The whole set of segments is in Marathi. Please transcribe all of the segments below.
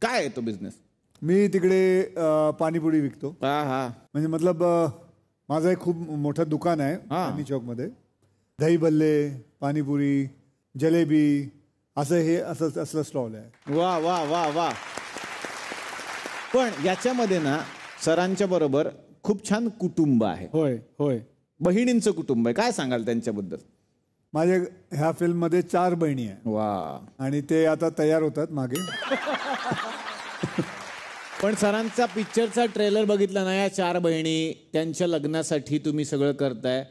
काय आहे तो बिझनेस? मी तिकडे पाणीपुरी विकतो. हा. म्हणजे मतलब माझं एक खूप मोठं दुकान आहे चांदणी चौकमध्ये. दही भल्ले, पाणीपुरी, जलेबी असलं स्टॉल आहे. वा वा वा वा. पण याच्यामध्ये ना सरांच्या बरोबर खूप छान कुटुंब आहे. होय होय. बहिणींचं कुटुंब आहे, काय सांगाल त्यांच्याबद्दल? माझ्या ह्या फिल्ममध्ये 4 बहिणी आहे. वा. आणि ते आता तयार होतात मागे. पण सरांचा पिक्चरचा ट्रेलर बघितला ना, या 4 बहिणी त्यांच्या लग्नासाठी तुम्ही सगळं करताय.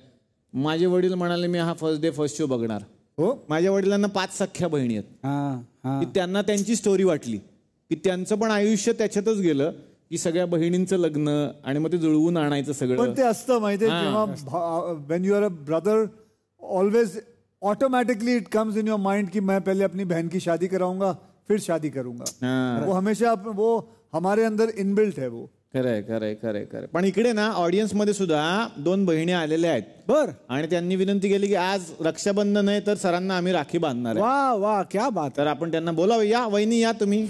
माझे वडील म्हणाले मी हा फर्स्ट डे फर्स्ट शो बघणार. हो. माझ्या वडिलांना 5 सख्या बहिणी आहेत. की त्यांना त्यांची स्टोरी वाटली की त्यांचं पण आयुष्य त्याच्यातच गेलं की सगळ्या बहिणींचं लग्न आणि मग ते जुळवून आणायचं सगळं. पण ते असतं माहितीये जेव्हा when you are a brother always automatically it comes in your mind कि मैं पहले अपनी बहन की शादी कराऊंगा फिर शादी करूंगा. वो हमेशा वो हमारे अंदर इनबिल्ट है वो. खरंय खरंय खरंय खरंय. पण इकडे ना ऑडियन्स मध्ये सुद्धा 2 बहिणी आलेल्या आहेत. बर. आणि त्यांनी विनंती केली की आज रक्षाबंधन आहे तर सरांना आम्ही राखी बांधणार आहे. वा वा क्या बात. तर आपण त्यांना बोलावं. या वहिनी या तुम्ही.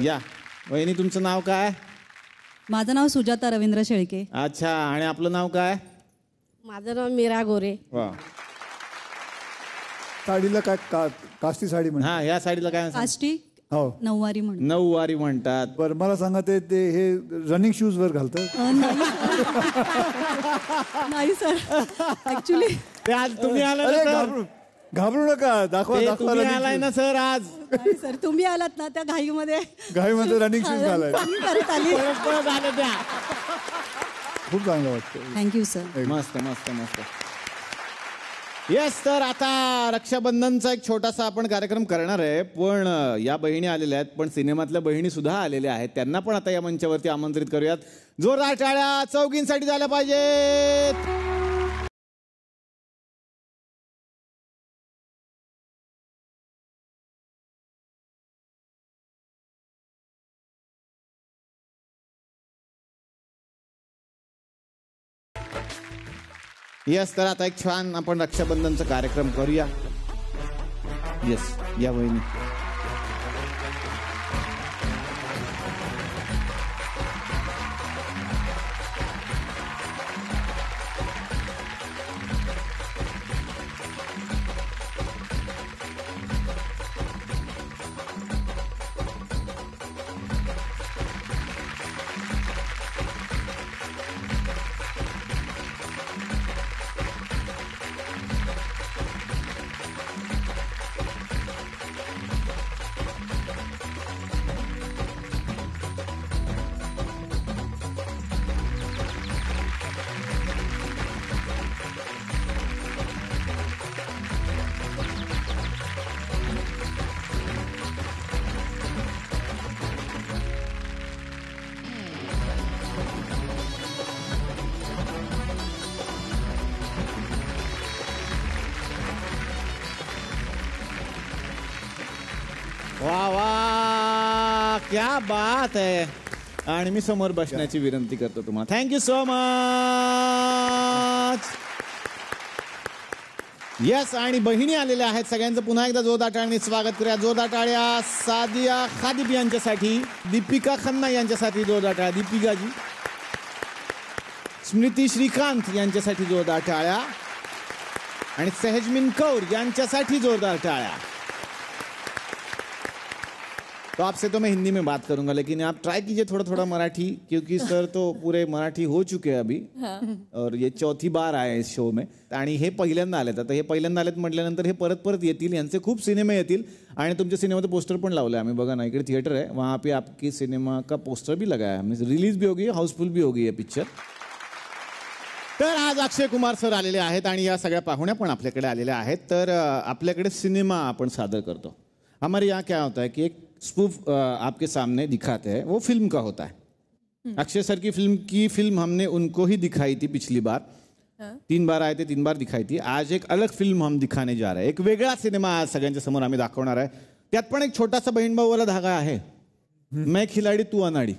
या वहिनी, तुमचं नाव काय? माझं नाव सुजाता रवींद्र शेळके. अच्छा. आणि आपलं नाव काय? माझं नाव मीरा गोरे. वा. साडीला काय काष्टी साडी म्हणतात. हा, या साडीला काय काष्टी हो नऊवारी म्हणतात. नऊवारी म्हणतात. बरं मला सांगा ते हे रनिंग शूज वर घालतात? नाही सर, ऍक्च्युली ते आज तुम्ही आला घाबरू नका. दाखवा तुम्ही आलाय ना सर आज. सर तुम्ही आलात ना त्या घाईमध्ये रनिंग शूज घालाय. परत आली. खूप चांगलं वाटतं. Thank you sir. मस्त मस्त मस्त. येस. तर आता रक्षाबंधनचा एक छोटासा आपण कार्यक्रम करणार आहे. पण या बहिणी आलेल्या आहेत, पण सिनेमातल्या बहिणी सुद्धा आलेल्या आहेत. त्यांना पण आता या मंचावरती आमंत्रित करूयात. जोरदार टाळ्या चौघींसाठी झाल्या पाहिजेत. येस. तर आता एक छान आपण रक्षाबंधनचा कार्यक्रम करूया. येस, या बहिणी. वा वा क्या बात आहे. आणि मी समोर बसण्याची विनंती करतो तुम्हाला. Thank you so much. येस. आणि बहिणी आलेल्या आहेत. सगळ्यांचं पुन्हा एकदा जोरदार टाळ्यांनी स्वागत करूया. जोरदार टाळ्या सादिया खादिब यांच्यासाठी, दीपिका खन्ना यांच्यासाठी जोरदार टाळ्या. दीपिकाजी. स्मृती श्रीकांत यांच्यासाठी जोरदार टाळ्या. आणि सहजमिन कौर यांच्यासाठी जोरदार टाळ्या. तो आपसे तो मैं हिंदी में बात करूंगा, लेकिन आप ट्राई कीजिए थोड़ा थोड़ा मराठी, क्योंकि सर तो पूरे मराठी हो चुके हैं अभी. और ये चौथी बार आए इस शो में. आणि हे पहिल्यांदा आलेत. आता हे पहिल्यांदा आलेत म्हटल्यानंतर हे परत परत येतील. यांचे खूप सिनेमे येतील. आणि तुमच्या सिनेमाचं पोस्टर पण लावलं आम्ही. बघा ना, इकडे थिएटर है, वहाँ पे आपकी सिनेमा का पोस्टर भी लगाया हमने. रिलीज भी होगी, हाऊसफुल भी होगी ये पिक्चर. तर आज अक्षय कुमार सर आलेले आहेत आणि या सगळ्या पाहुण्या पण आपल्याकडे आलेल्या आहेत. तर आपल्याकडे सिनेमा आपण सादर करतो. हमारे यहाँ क्या होता है कि एक स्पूफ आपके सामने दिखाते हैं, वो फिल्म का होता है. अक्षय सर की फिल्म हमने उनको ही दिखाई थी पिछली बार. 3 बार आए थे, 3 बार दिखाई थी. आज एक अलग फिल्म हम दिखाने जा रहे हैं. एक वेगळा सिनेमा आज सगळ्यांच्या समोर आम्ही दाखवणार आहे. त्यात पण एक छोटासा बहीण भाऊ वाला धागा आहे. मैं खिलाडी तू अनाडी.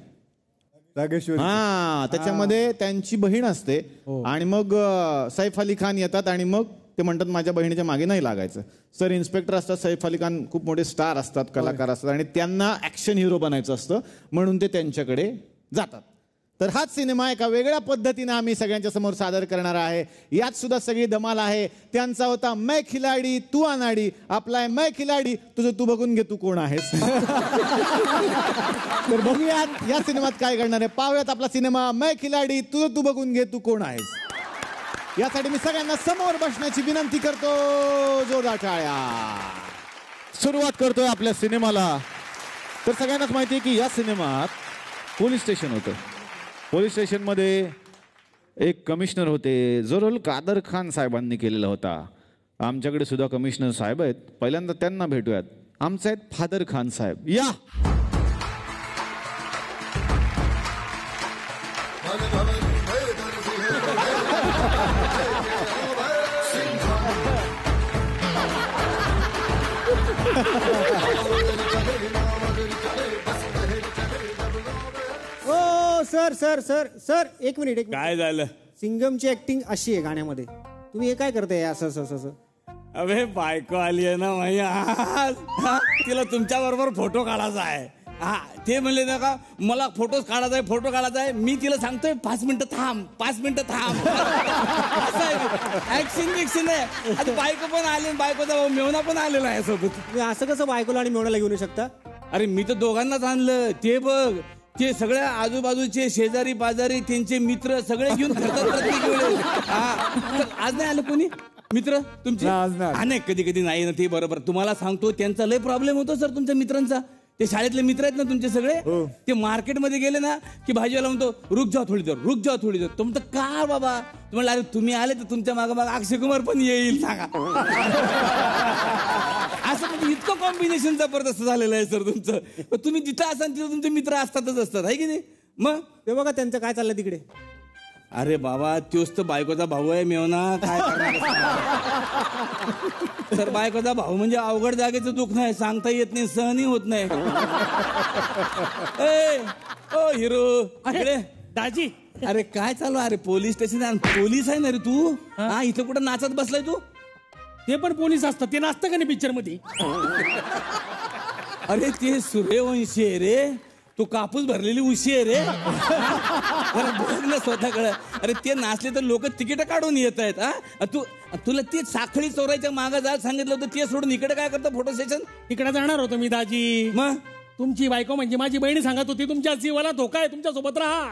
रागेश्वरी. हा, त्याच्यामध्ये त्यांची बहीण असते आणि मग सैफ अली खान येतात आणि मग ते म्हणतात माझ्या बहिणीच्या मागे नाही लागायचं. सर इन्स्पेक्टर असतात, सैफ अली खान खूप मोठे स्टार असतात, कलाकार असतात आणि त्यांना ऍक्शन हिरो बनायचं असतं म्हणून ते त्यांच्याकडे जातात. तर हाच सिनेमा एका वेगळ्या पद्धतीने आम्ही सगळ्यांच्या समोर सादर करणार आहे. यात सुद्धा सगळी धमाल आहे. त्यांचा होता मै खिलाडी तू अनाडी, आपला आहे मै खिलाडी तुझं तू बघून घे तू कोण आहेस. तर बघूयात या सिनेमात काय करणार आहे. पाहूयात आपला सिनेमा मै खिलाडी तुझं तू बघून घे तू कोण आहेस. यासाठी मी सगळ्यांना समोर बसण्याची विनंती करतो. जोरदार टाळ्या. सुरुवात करतोय आपल्या सिनेमाला. तर सगळ्यांनाच माहिती आहे की या सिनेमात पोलीस स्टेशन होतं. पोलीस स्टेशनमध्ये एक कमिशनर होते, जो रोल कादर खान साहेबांनी केलेला होता. आमच्याकडे सुद्धा कमिशनर साहेब आहेत, पहिल्यांदा त्यांना भेटूयात. आमचे आहेत फादर खान साहेब. या. सर सर सर सर एक मिनिट काय झालं? सिंगमची ऍक्टिंग अशी आहे गाण्यामध्ये, तुम्ही हे काय करताय असं असं असं? अबे बायको आली आहे ना माही आज. तिला तुमच्या बरोबर फोटो काढायचा आहे. हा, ते म्हणले ना का मला फोटो काढायचा आहे, फोटो काढायचा आहे. मी तिला सांगतोय 5 मिनिटं थांब, 5 मिनिटं थांब. असं आहे ऍक्शन आहे. आता बायको पण आली, बायकोचा भाऊ मेवना पण आलेला आहे सोबत. तुम्ही असं कसं बायकोला आणि मेवण्याला घेऊन येऊ शकता? अरे मी तर दोघांनाच आणलं. ते बघ, ते सगळ्या आजूबाजूचे शेजारी पाजारी त्यांचे मित्र सगळे घेऊन फिरतात प्रत्येक वेळेस. आज नाही आलं कोणी मित्र तुमचे? नाही, कधी कधी नाही ना. ते बरोबर तुम्हाला सांगतो, त्यांचा लय प्रॉब्लेम होतो सर तुमच्या मित्रांचा. ते शाळेतले मित्र आहेत ना तुमचे सगळे, ते मार्केटमध्ये गेले ना की भाजीवाला म्हणतो रुक जाओ थोडी देर, रुक जाओ थोडी देर. तो म्हणतो का बाबा? तुम्हाला अरे तुम्ही आले तर तुमच्या मागे मागे अक्षय कुमार पण येईल सांगा. असं म्हणजे इतकं कॉम्बिनेशन जबरदस्त झालेलं आहे सर तुमचं. तुम्ही जिथं असाल तिथं तुमचे मित्र असतातच असतात, आहे की नाही? मग ते बघा त्यांचं काय चाललंय तिकडे. अरे बाबा, तोच तर बायकोचा भाऊ आहे मेवना. काय करणार सर, बायकोचा भाऊ म्हणजे अवघड जागेचं दुःख नाही, सांगता येत नाही, सहनही होत नाही. ओ हिरो अरे दाजी, अरे काय चालू? अरे पोलीस स्टेशन पोलीस आहे ना रे तू. हा, इथं कुठं नाचत बसलाय तू? ते पण पोलीस असतात, ते नाचतं का नाही पिक्चर मध्ये? अरे ते सूर्यवंशी आहे रे, तू कापूस भरलेली उशी आहे रे. बघ ना स्वतःकडे. अरे ते नाचले तर लोक तिकीट काढून येत आहेत. हा, तुला ते साखळी चोरायच्या मागं जा सांगितलं होतं, ते सोडून इकडे काय करतो फोटो सेशन? इकडे जाणार होतो मी दाजी. मग तुमची बायको म्हणजे माझी बहिणी सांगत होती तुमच्या जीवाला धोका आहे, तुमच्या सोबत राहा.